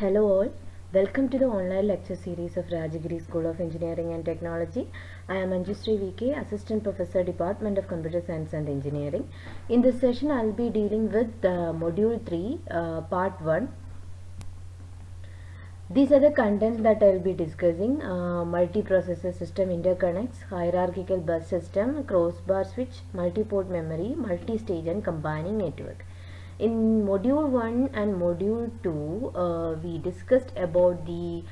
Hello all, welcome to the online lecture series of Rajagiri School of Engineering and Technology. I am Anjusri VK, Assistant Professor, Department of Computer Science and Engineering. In this session, I will be dealing with Module 3, Part 1. These are the contents that I will be discussing: multiprocessor system interconnects, hierarchical bus system, crossbar switch, multi-port memory, multi-stage and combining network. In module 1 and module 2, we discussed about the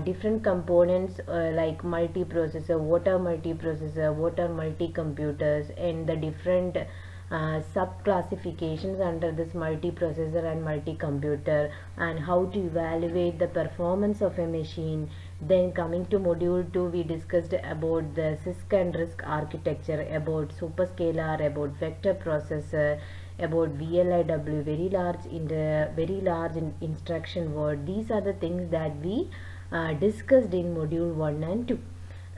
different components like multiprocessor, what are multi-computers, and the different sub-classifications under this multiprocessor and multi-computer, and how to evaluate the performance of a machine. Then coming to module 2, we discussed about the CISC and RISC architecture, about superscalar, about vector processor, about VLIW, very large instruction word. These are the things that we discussed in module 1 and 2.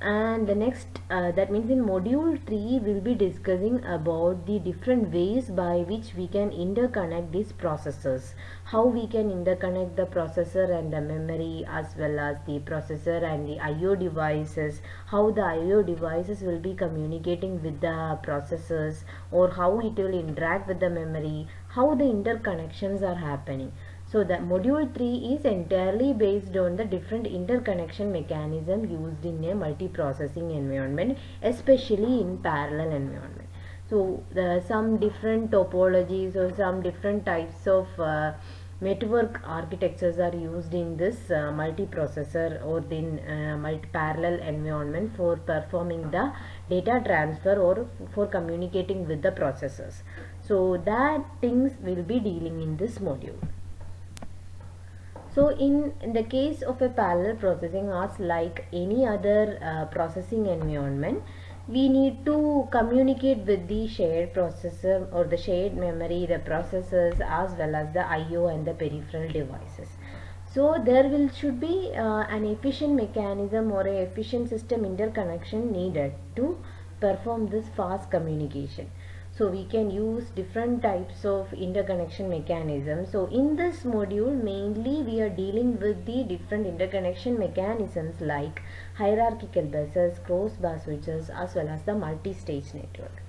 And the next, that means in module 3, we will be discussing about the different ways by which we can interconnect these processors. How we can interconnect the processor and the memory, as well as the processor and the IO devices. How the IO devices will be communicating with the processors, or how it will interact with the memory, how the interconnections are happening. So the module 3 is entirely based on the different interconnection mechanism used in a multiprocessing environment, especially in parallel environment. So some different topologies or some different types of network architectures are used in this multiprocessor or in multi-parallel environment for performing the data transfer or for communicating with the processors. So that things will be dealing in this module. So in the case of a parallel processing, as like any other processing environment, we need to communicate with the shared processor or the shared memory, the processors, as well as the IO and the peripheral devices. So there should be an efficient mechanism or a efficient system interconnection needed to perform this fast communication. So we can use different types of interconnection mechanisms. So in this module, mainly we are dealing with the different interconnection mechanisms like hierarchical buses, crossbar switches, as well as the multi-stage network.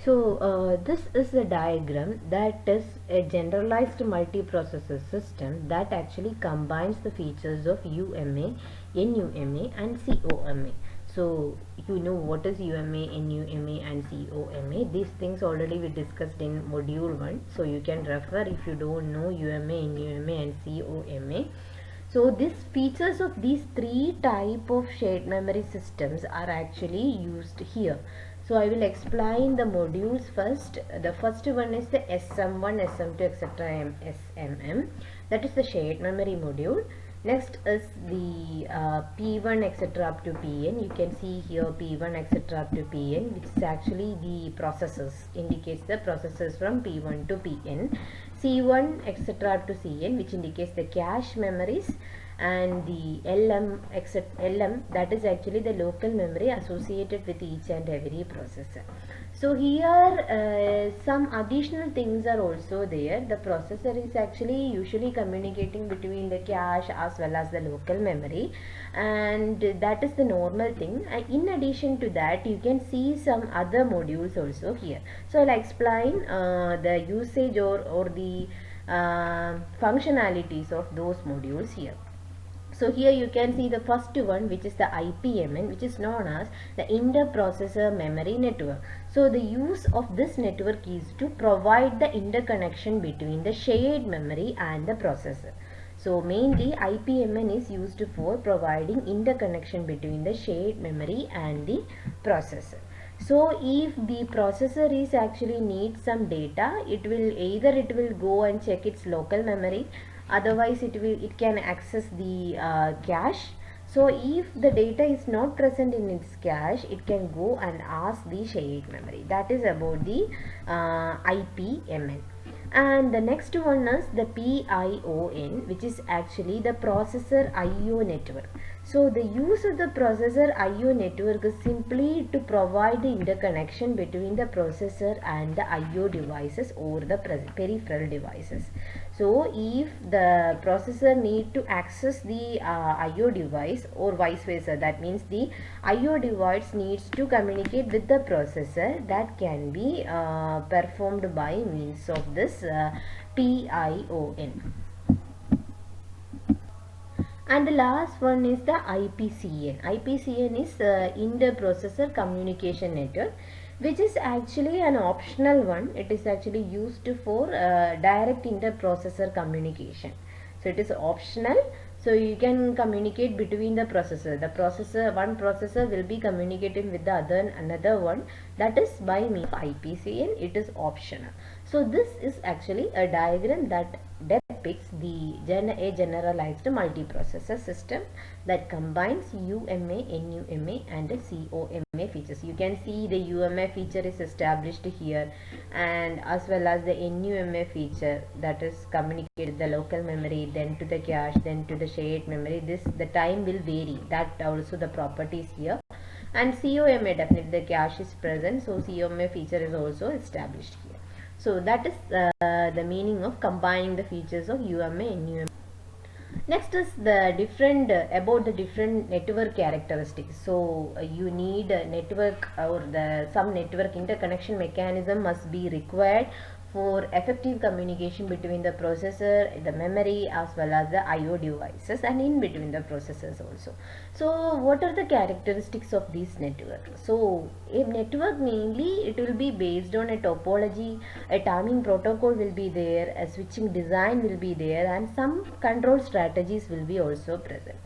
So this is a diagram that is a generalized multiprocessor system that actually combines the features of UMA, NUMA and COMA. So you know what is UMA, NUMA and COMA. These things already we discussed in module 1. So you can refer if you don't know UMA, NUMA and COMA. So these features of these three type of shared memory systems are actually used here. So I will explain the modules first. The first one is the SM1, SM2, etc. SMM. That is the shared memory module. Next is the P1 etc. up to Pn. You can see here P1 etc. up to Pn, which is actually the processors, indicates the processors from P1 to Pn. C1 etc. up to Cn, which indicates the cache memories, and the LM, that is actually the local memory associated with each and every processor. So here some additional things are also there. The processor is actually usually communicating between the cache as well as the local memory, and that is the normal thing. And in addition to that, you can see some other modules also here. So I'll explain the usage or the functionalities of those modules here. So here you can see the first one, which is the IPMN, which is known as the Inter-Processor Memory Network. So the use of this network is to provide the interconnection between the shared memory and the processor. So mainly IPMN is used for providing interconnection between the shared memory and the processor. So if the processor is actually needs some data, it will go and check its local memory. Otherwise it can access the cache. So if the data is not present in its cache, it can go and ask the shared memory. That is about the IPMN. And the next one is the PION, which is actually the processor IO network. So the use of the processor IO network is simply to provide the interconnection between the processor and the IO devices or the peripheral devices. So if the processor need to access the IO device or vice versa, that means the IO device needs to communicate with the processor, that can be performed by means of this PION. And the last one is the IPCN. IPCN is Inter-Processor Communication Network, which is actually an optional one. It is actually used for direct inter-processor communication. So it is optional. So you can communicate between the processor. One processor will be communicating with the another one. That is by means of IPCN. It is optional. So this is actually a diagram that depicts a generalized multiprocessor system that combines UMA, NUMA and COMA features. You can see the UMA feature is established here, and as well as the NUMA feature, that is communicated the local memory, then to the cache, then to the shared memory. The time will vary. That also the properties here. And COMA, definitely the cache is present, so COMA feature is also established here. So that is the meaning of combining the features of UMA and NUMA. Next is the different about the different network characteristics. So you need a network or some network interconnection mechanism must be required for effective communication between the processor, the memory as well as the IO devices, and in between the processors also. So what are the characteristics of this network? So a network mainly it will be based on a topology, a timing protocol will be there, a switching design will be there, and some control strategies will be also present.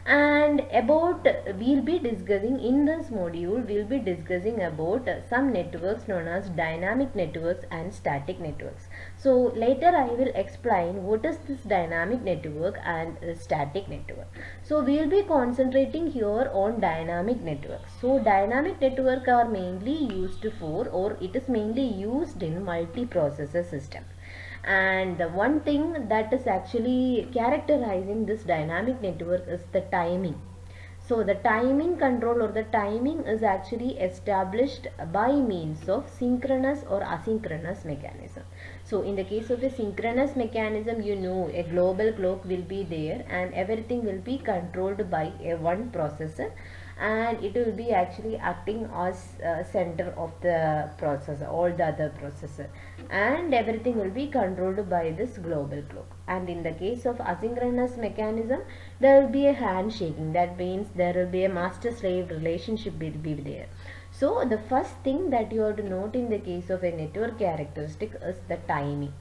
And about we'll be discussing in this module, we'll be discussing about some networks known as dynamic networks and static networks. So later I will explain what is this dynamic network and static network. So we'll be concentrating here on dynamic networks. So dynamic network are mainly used for, or it is mainly used in multiprocessor system. And the one thing that is actually characterizing this dynamic network is the timing. So the timing control or the timing is actually established by means of synchronous or asynchronous mechanism. So in the case of the synchronous mechanism, you know a global clock will be there and everything will be controlled by a one processor, and it will be actually acting as center of the processor, all the other processor, and everything will be controlled by this global clock. And in the case of asynchronous mechanism, there will be a handshaking. That means there will be a master slave relationship will be there. So the first thing that you have to note in the case of a network characteristic is the timing.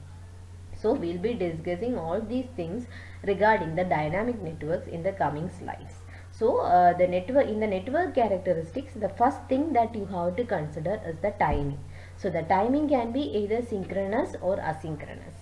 So we'll be discussing all these things regarding the dynamic networks in the coming slides. So the network characteristics, the first thing that you have to consider is the timing. So the timing can be either synchronous or asynchronous.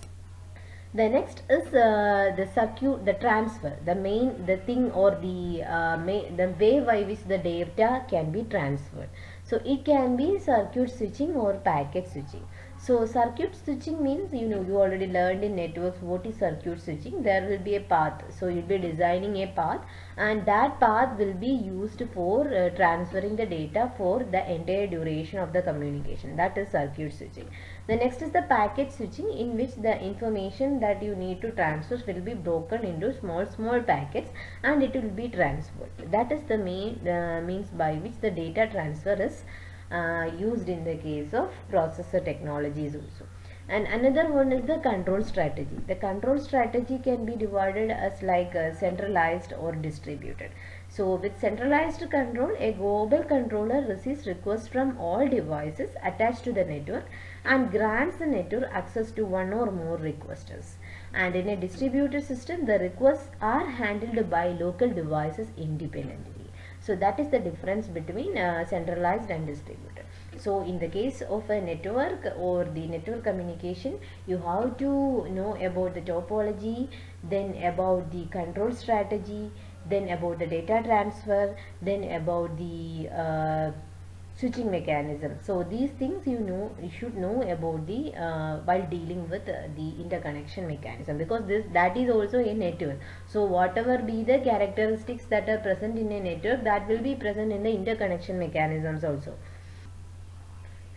The next is the transfer, the thing or the way by which the data can be transferred. So it can be circuit switching or packet switching. So circuit switching means, you already learned in networks what is circuit switching. There will be a path. So you'll be designing a path, and that path will be used for transferring the data for the entire duration of the communication. That is circuit switching. The next is the packet switching, in which the information that you need to transfer will be broken into small packets and it will be transferred. That is the main means by which the data transfer is used in the case of processor technologies also. And another one is the control strategy. The control strategy can be divided as like centralized or distributed. So with centralized control, a global controller receives requests from all devices attached to the network and grants the network access to one or more requesters. And in a distributed system, the requests are handled by local devices independently. So that is the difference between centralized and distributed. So in the case of a network or the network communication, you have to know about the topology, then about the control strategy, then about the data transfer, then about the switching mechanism. So these things you should know about the while dealing with the interconnection mechanism, because that is also a network. So whatever be the characteristics that are present in a network, that will be present in the interconnection mechanisms also.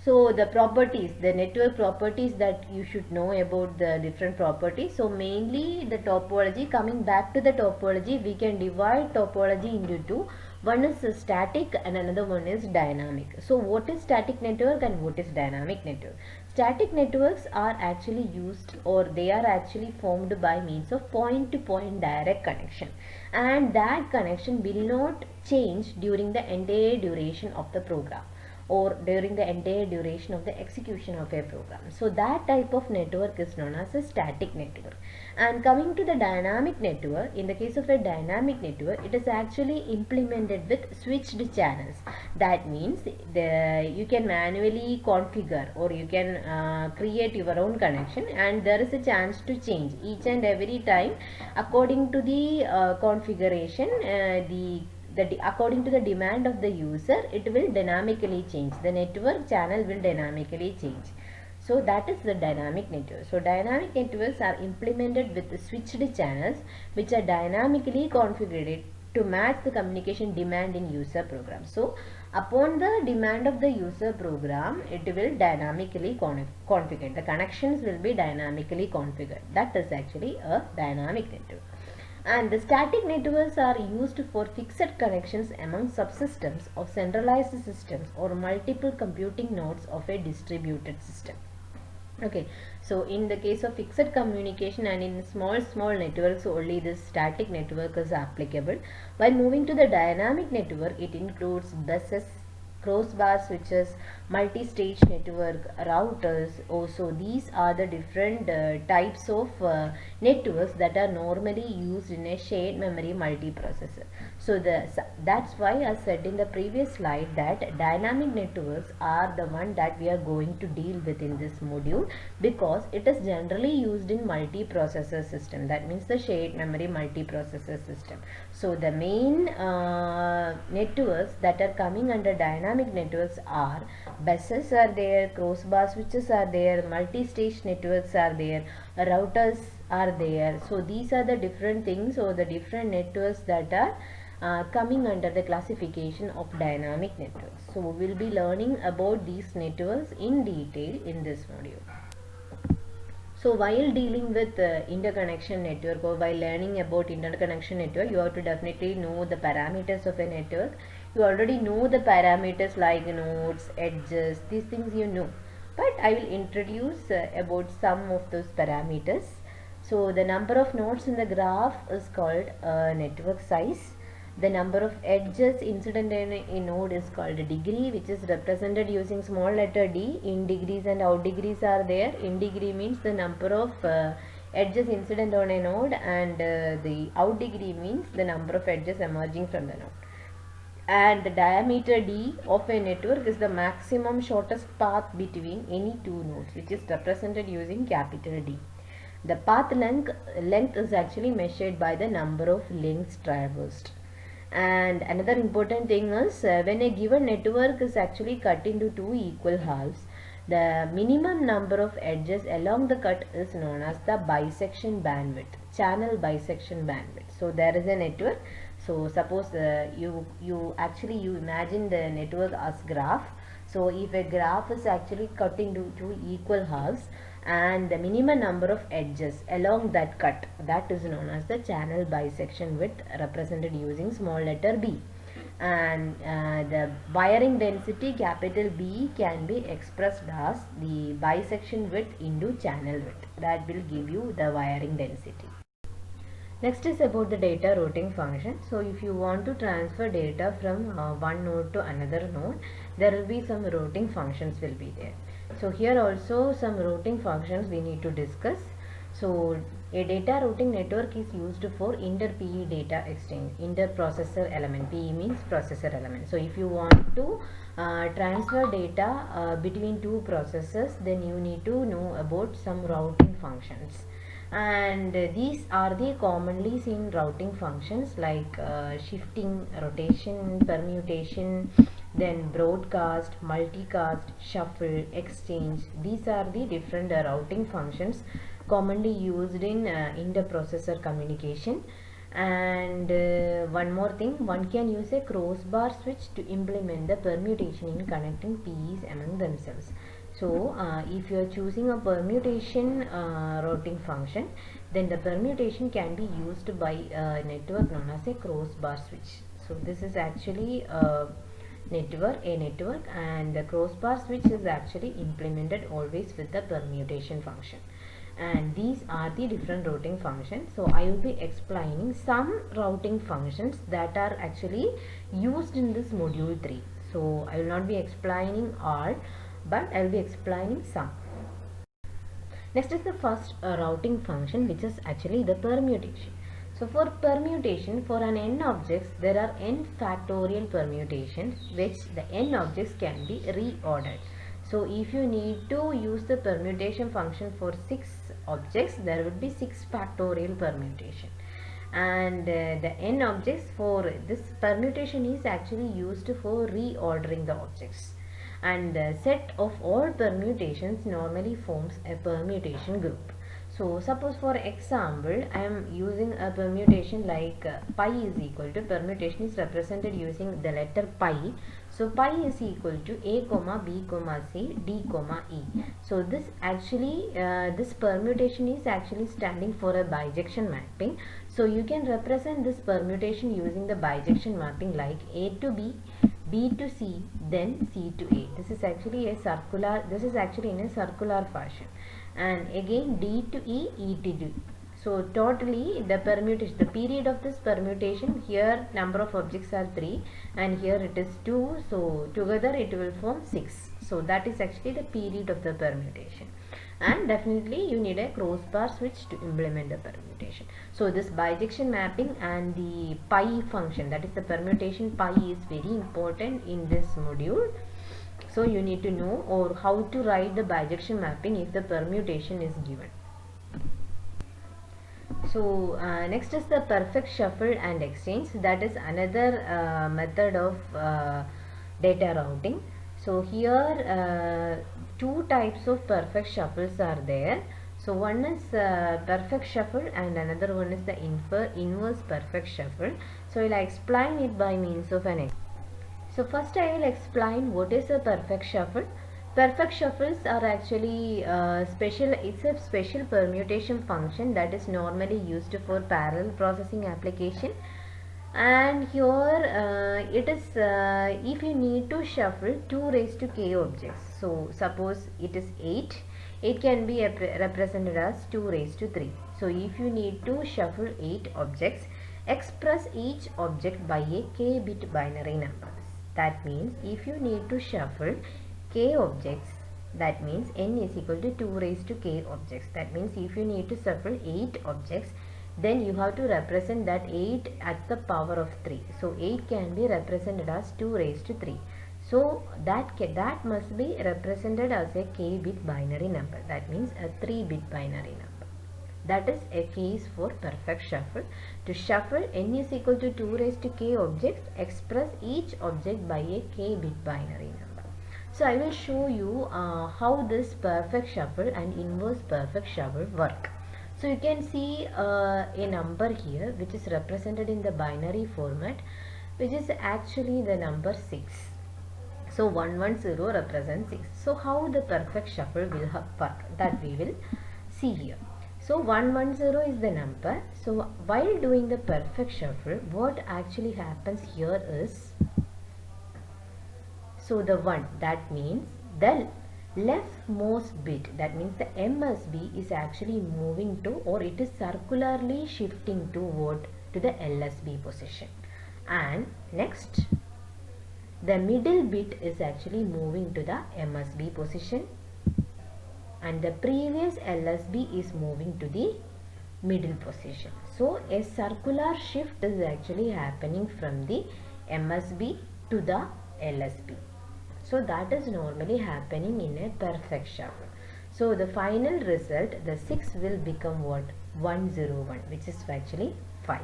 So the properties, the network properties that you should know about the different properties. So mainly the topology, coming back to the topology, we can divide topology into two. One is static and another one is dynamic. So what is static network and what is dynamic network? Static networks are actually used, or they are actually formed by means of point to point direct connection, and that connection will not change during the entire duration of the program, or during the entire duration of the execution of a program. So that type of network is known as a static network. And coming to the dynamic network, in the case of a dynamic network, it is actually implemented with switched channels. That means you can manually configure, or you can create your own connection, and there is a chance to change each and every time according to the configuration, according to the demand of the user, it will dynamically change. The network channel will dynamically change. So that is the dynamic network. So dynamic networks are implemented with switched channels which are dynamically configured to match the communication demand in user program. So upon the demand of the user program, it will dynamically configure. The connections will be dynamically configured. That is actually a dynamic network. And the static networks are used for fixed connections among subsystems of centralized systems or multiple computing nodes of a distributed system. Okay, so in the case of fixed communication and in small networks, only this static network is applicable. While moving to the dynamic network, it includes buses, crossbar switches, multi-stage network, routers. Also, these are the different types of networks that are normally used in a shared memory multiprocessor. So that's why I said in the previous slide that dynamic networks are the one that we are going to deal with in this module, because it is generally used in multiprocessor system. That means the shared memory multiprocessor system. So the main networks that are coming under dynamic networks are buses are there, crossbar switches are there, multi-stage networks are there, routers are there. So these are the different things, or the different networks that are coming under the classification of dynamic networks. So we will be learning about these networks in detail in this module. So while dealing with interconnection network, or while learning about interconnection network, you have to definitely know the parameters of a network. You already know the parameters like nodes, edges, these things you know. But I will introduce about some of those parameters. So the number of nodes in the graph is called network size. The number of edges incident in a node is called a degree, which is represented using small letter d. In degrees and out degrees are there. In degree means the number of edges incident on a node, and the out degree means the number of edges emerging from the node. And the diameter d of a network is the maximum shortest path between any two nodes, which is represented using capital D. The path length is actually measured by the number of lengths traversed. And another important thing is when a given network is actually cut into two equal halves, the minimum number of edges along the cut is known as the bisection bandwidth, channel bisection bandwidth. So there is a network. So suppose you imagine the network as graph. So if a graph is actually cut into two equal halves, and the minimum number of edges along that cut, that is known as the channel bisection width, represented using small letter b. And the wiring density capital B can be expressed as the bisection width into channel width. That will give you the wiring density. Next is about the data routing function. So if you want to transfer data from one node to another node, there will be some routing functions will be there. So here also some routing functions we need to discuss. So a data routing network is used for inter-PE data exchange, inter-processor element. PE means processor element. So if you want to transfer data between two processors, then you need to know about some routing functions. And these are the commonly seen routing functions like shifting, rotation, permutation, then broadcast, multicast, shuffle, exchange. These are the different routing functions commonly used in interprocessor communication. And one more thing, one can use a crossbar switch to implement the permutation in connecting P's among themselves. So if you are choosing a permutation routing function, then the permutation can be used by a network known as a crossbar switch. So this is actually a network, and the crossbar switch is actually implemented always with the permutation function. And these are the different routing functions. So I will be explaining some routing functions that are actually used in this module 3. So I will not be explaining all, but I will be explaining some. Next is the first routing function, which is actually the permutation. So for permutation, for an n objects, there are n factorial permutations which the n objects can be reordered. So if you need to use the permutation function for 6 objects, there would be 6 factorial permutation. And the n objects for this permutation is actually used for reordering the objects. And the set of all permutations normally forms a permutation group. So suppose for example, I am using a permutation like pi is equal to, permutation is represented using the letter pi. So pi is equal to a comma b comma c d comma e. So this actually this permutation is actually standing for a bijection mapping. So you can represent this permutation using the bijection mapping like a to b, B to C, then C to A. This is actually a circular, this is actually in a circular fashion. And again D to E, E to D. So totally the permutation, the period of this permutation, here number of objects are 3 and here it is 2. So together it will form 6. So that is actually the period of the permutation. And definitely you need a crossbar switch to implement the permutation. So this bijection mapping and the pi function, that is the permutation pi, is very important in this module. So you need to know or how to write the bijection mapping if the permutation is given. So next is the perfect shuffle and exchange. That is another method of data routing. So here two types of perfect shuffles are there. So one is perfect shuffle and another one is the inverse perfect shuffle. So I will explain it by means of an example. So first I will explain what is a perfect shuffle. Perfect shuffles are actually it's a special permutation function that is normally used for parallel processing application. And here it is if you need to shuffle 2 raised to k objects. So suppose it is 8, it can be represented as 2 raised to 3. So if you need to shuffle 8 objects, express each object by a k bit binary number. That means if you need to shuffle k objects, that means n is equal to 2 raised to k objects. That means if you need to shuffle 8 objects, then you have to represent that 8 at the power of 3. So 8 can be represented as 2 raised to 3. So that must be represented as a k bit binary number. That means a 3 bit binary number. That is a case for perfect shuffle. To shuffle n is equal to 2 raised to k objects, express each object by a k bit binary number. So I will show you how this perfect shuffle and inverse perfect shuffle work. So you can see a number here which is represented in the binary format, which is actually the number 6. So 110 represents 6. So how the perfect shuffle will work, that we will see here. So 110 is the number. So while doing the perfect shuffle, what actually happens here is, so the 1, that means the leftmost bit, that means the MSB is actually moving to, or it is circularly shifting toward to the LSB position. And next, the middle bit is actually moving to the MSB position, and the previous LSB is moving to the middle position. So a circular shift is actually happening from the MSB to the LSB. So that is normally happening in a perfect shuffle. So the final result, the 6 will become what? 101, which is actually 5.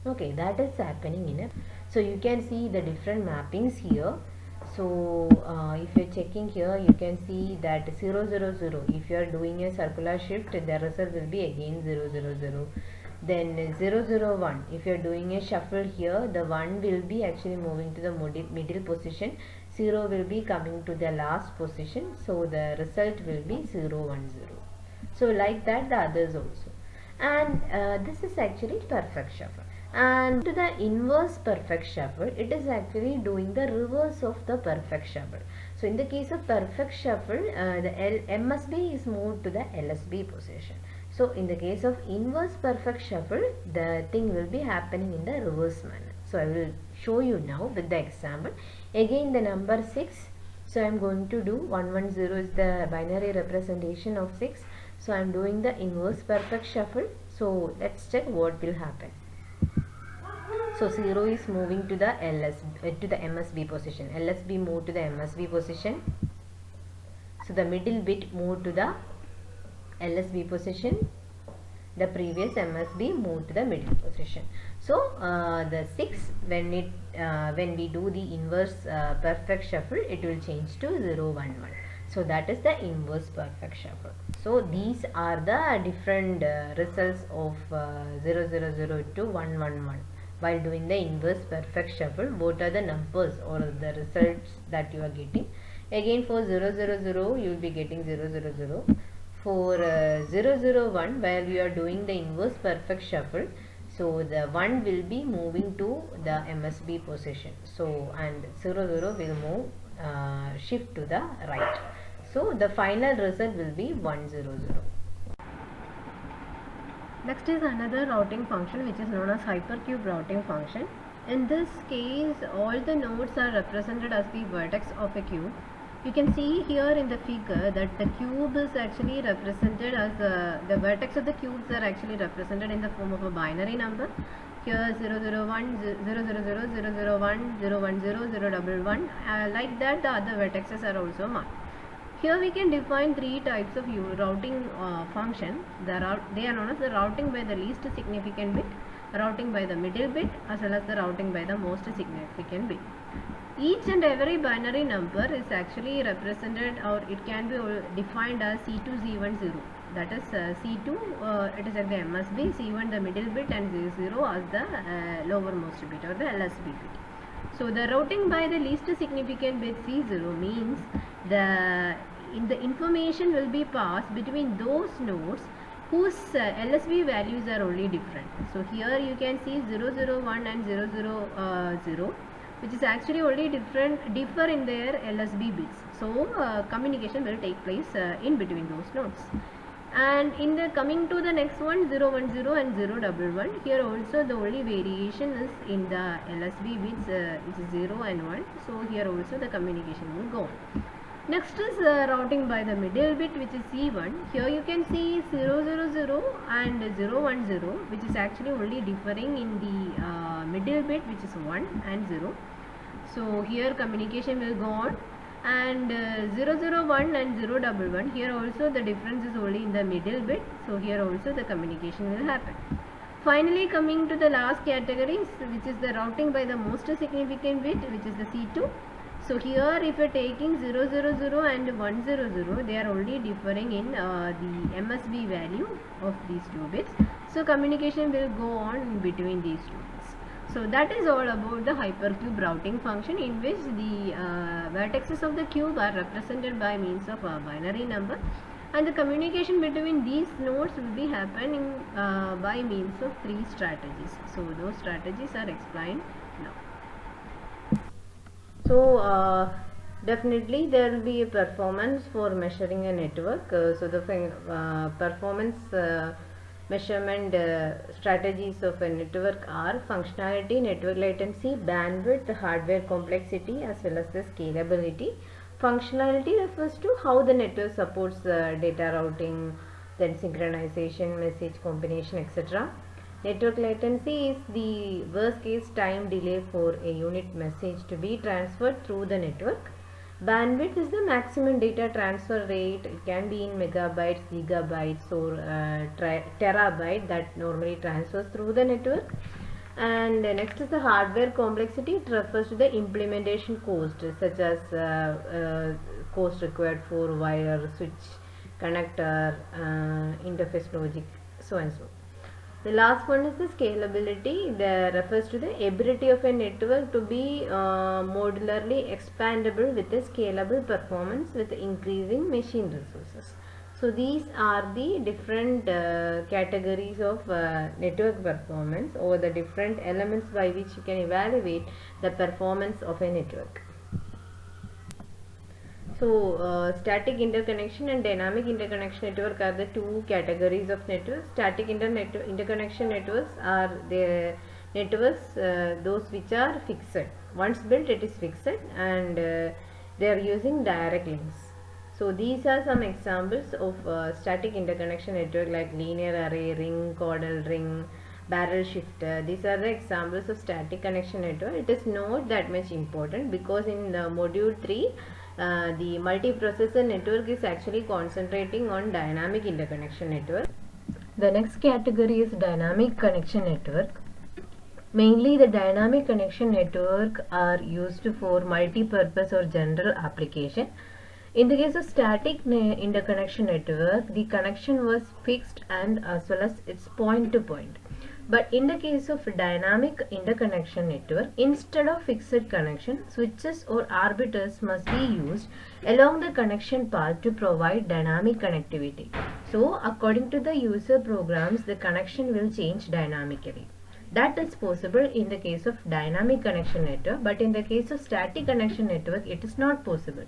Okay, that is happening in a. So you can see the different mappings here. So if you are checking here, you can see that 0, 0, 0. If you are doing a circular shift, the result will be again 0, 0, 0. Then 001, if you are doing a shuffle here, the 1 will be actually moving to the middle position, 0 will be coming to the last position, so the result will be 010. So like that the others also. And this is actually perfect shuffle. And to the inverse perfect shuffle, it is actually doing the reverse of the perfect shuffle. So in the case of perfect shuffle, the MSB is moved to the LSB position. So in the case of inverse perfect shuffle, the thing will be happening in the reverse manner. So I will show you now with the example. Again the number 6. So I am going to do 110 is the binary representation of 6. So I am doing the inverse perfect shuffle. So let's check what will happen. So 0 is moving to the to the MSB position. LSB moved to the MSB position. So the middle bit moved to the LSB position. The previous MSB moved to the middle position. So the 6, when we do the inverse perfect shuffle, it will change to 011. So that is the inverse perfect shuffle. So these are the different results of 000 to 111. While doing the inverse perfect shuffle, what are the numbers or the results that you are getting? Again for 000, you will be getting 000. For 001, where we are doing the inverse perfect shuffle, so the 1 will be moving to the MSB position. So and 00 will move shift to the right. So the final result will be 100. Next is another routing function which is known as hypercube routing function. In this case, all the nodes are represented as the vertex of a cube. You can see here in the figure that the cube is actually represented as the vertex of the cubes are actually represented in the form of a binary number. Here 001, 000, 001, 010, 011. Like that, the other vertexes are also marked. Here we can define three types of routing function. They are known as the routing by the least significant bit, routing by the middle bit, as well as the routing by the most significant bit. Each and every binary number is actually represented, or it can be defined as C2, Z1, 0. That is C2, it is at the MSB, C1 the middle bit, and Z0 as the lowermost bit or the LSB bit. So the routing by the least significant bit C0 means the information will be passed between those nodes whose LSB values are only different. So here you can see 001 and 000, which is actually only differ in their LSB bits. So communication will take place in between those nodes. And in the coming to the next one, 010 and 011, here also the only variation is in the LSB bits, which is 0 and 1. So here also the communication will go on. Next is routing by the middle bit, which is C1. Here you can see 000 and 010, which is actually only differing in the middle bit, which is 1 and 0. So here communication will go on. And 001 and 011, here also the difference is only in the middle bit. So here also the communication will happen. Finally, coming to the last category, which is the routing by the most significant bit, which is the C2. So here if you are taking 000 and 100, they are only differing in the MSB value of these two bits. So communication will go on between these two bits. So that is all about the hypercube routing function, in which the vertices of the cube are represented by means of a binary number, and the communication between these nodes will be happening by means of three strategies. So those strategies are explained now. So definitely there will be a performance for measuring a network. So the performance measurement strategies of a network are functionality, network latency, bandwidth, hardware complexity, as well as the scalability. Functionality refers to how the network supports data routing, then synchronization, message combination, etc. Network latency is the worst case time delay for a unit message to be transferred through the network. Bandwidth is the maximum data transfer rate. It can be in megabytes, gigabytes, or terabyte that normally transfers through the network. And next is the hardware complexity. It refers to the implementation cost, such as cost required for wire, switch, connector, interface logic, so and so. The last one is the scalability. That refers to the ability of a network to be modularly expandable with a scalable performance with increasing machine resources. So these are the different categories of network performance, or the different elements by which you can evaluate the performance of a network. So, static interconnection and dynamic interconnection network are the two categories of networks. Static interconnection networks are the networks those which are fixed. Once built, it is fixed, and they are using direct links. So these are some examples of static interconnection network, like linear array, ring, caudal ring, barrel shifter. These are the examples of static connection network. It is not that much important, because in the module 3 the multiprocessor network is actually concentrating on dynamic interconnection network. The next category is dynamic connection network. Mainly the dynamic connection network are used for multi-purpose or general application. In the case of static interconnection network, the connection was fixed and as well as its point to point. But in the case of dynamic interconnection network, instead of fixed connection, switches or arbiters must be used along the connection path to provide dynamic connectivity. So, according to the user programs, the connection will change dynamically. That is possible in the case of dynamic connection network, but in the case of static connection network, it is not possible.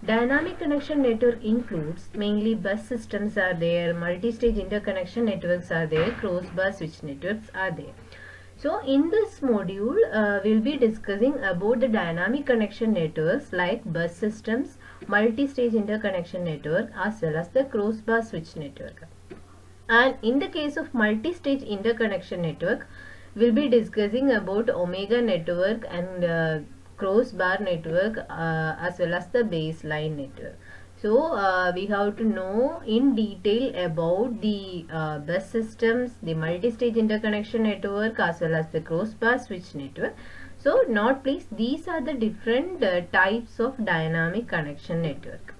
Dynamic connection network includes mainly bus systems are there, multi-stage interconnection networks are there, cross-bus switch networks are there. So in this module, we'll be discussing about the dynamic connection networks like bus systems, multi-stage interconnection network, as well as the cross-bus switch network. And in the case of multi-stage interconnection network, we'll be discussing about omega network and crossbar network as well as the baseline network. So we have to know in detail about the bus systems, the multi-stage interconnection network, as well as the crossbar switch network. So note please, these are the different types of dynamic connection network.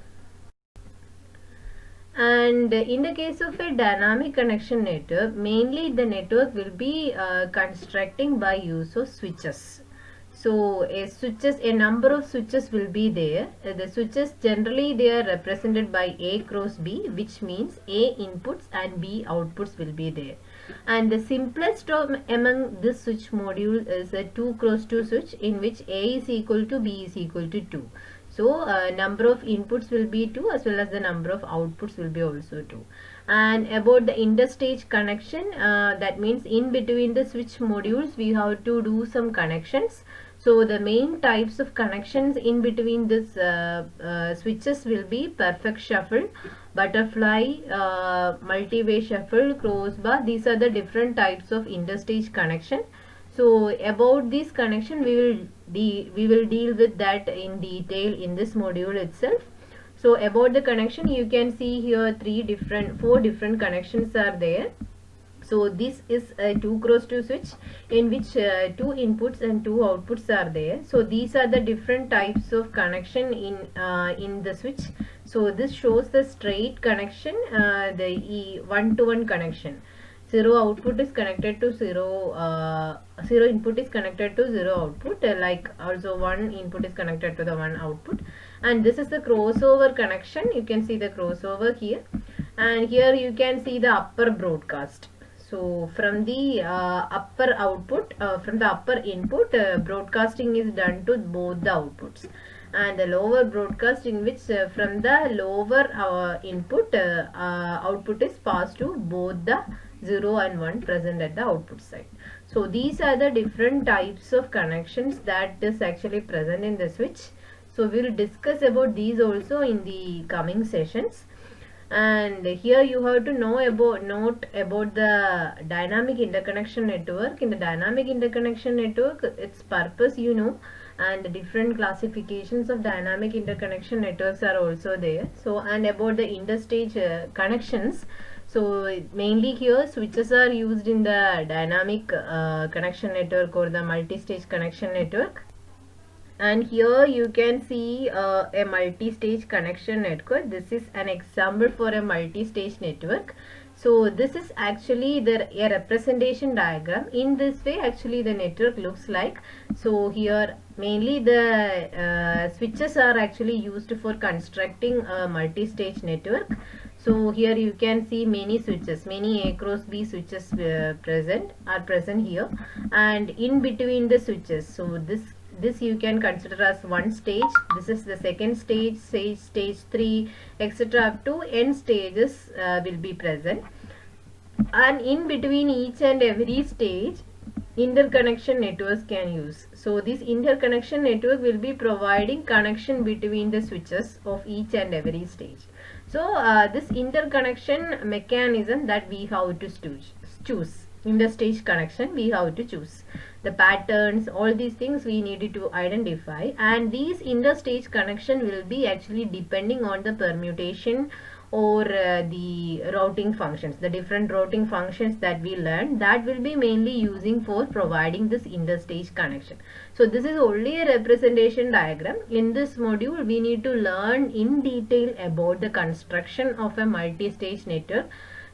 And in the case of a dynamic connection network, mainly the network will be constructing by use of switches. So a number of switches will be there. The switches generally they are represented by A cross B, which means A inputs and B outputs will be there. And the simplest among this switch module is a 2 cross 2 switch, in which A is equal to B is equal to 2. So number of inputs will be 2, as well as the number of outputs will be also 2. And about the interstage connection, that means in between the switch modules we have to do some connections. So the main types of connections in between this switches will be perfect shuffle, butterfly, multi-way shuffle, crossbar. These are the different types of interstage connection. So about this connection we will deal with that in detail in this module itself. So about the connection, you can see here four different connections are there. So this is a 2 cross 2 switch, in which 2 inputs and 2 outputs are there. So these are the different types of connection in the switch. So this shows the straight connection, the one-to-one connection. Zero output is connected to zero input is connected to zero output, like also one input is connected to the one output. And this is the crossover connection. You can see the crossover here, and here you can see the upper broadcast. So from the upper output, from the upper input, broadcasting is done to both the outputs, and the lower broadcast, in which from the lower input, output is passed to both the 0 and 1 present at the output side. So these are the different types of connections that is actually present in the switch. So we will discuss about these also in the coming sessions. And here you have to note about the dynamic interconnection network. In the dynamic interconnection network, its purpose you know, and the different classifications of dynamic interconnection networks are also there. So and about the interstage connections, so mainly here switches are used in the dynamic connection network or the multi-stage connection network. And here you can see a multi-stage connection network. This is an example for a multi-stage network. So this is actually a representation diagram. In this way actually the network looks like. So here mainly the switches are actually used for constructing a multi-stage network. So here you can see many switches, many A cross B switches are present here, and in between the switches, so this you can consider as one stage. This is the second stage, stage 3, etc. up to n stages will be present, and in between each and every stage interconnection networks can use. So this interconnection network will be providing connection between the switches of each and every stage. So this interconnection mechanism that we have to choose interstage connection, we have to choose the patterns, all these things we needed to identify, and these interstage connection will be actually depending on the permutation or the routing functions, the different routing functions that we learned, that will be mainly using for providing this interstage connection. So this is only a representation diagram. In this module we need to learn in detail about the construction of a multi-stage network.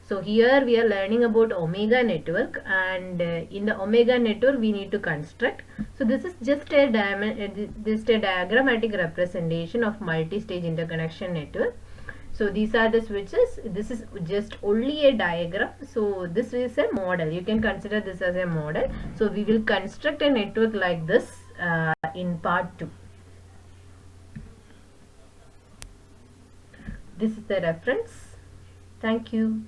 So here we are learning about omega network, and in the omega network we need to construct. So this is just a diagrammatic representation of multi-stage interconnection network. So these are the switches. This is just only a diagram. So this is a model. You can consider this as a model. So we will construct a network like this in part 2. This is the reference. Thank you.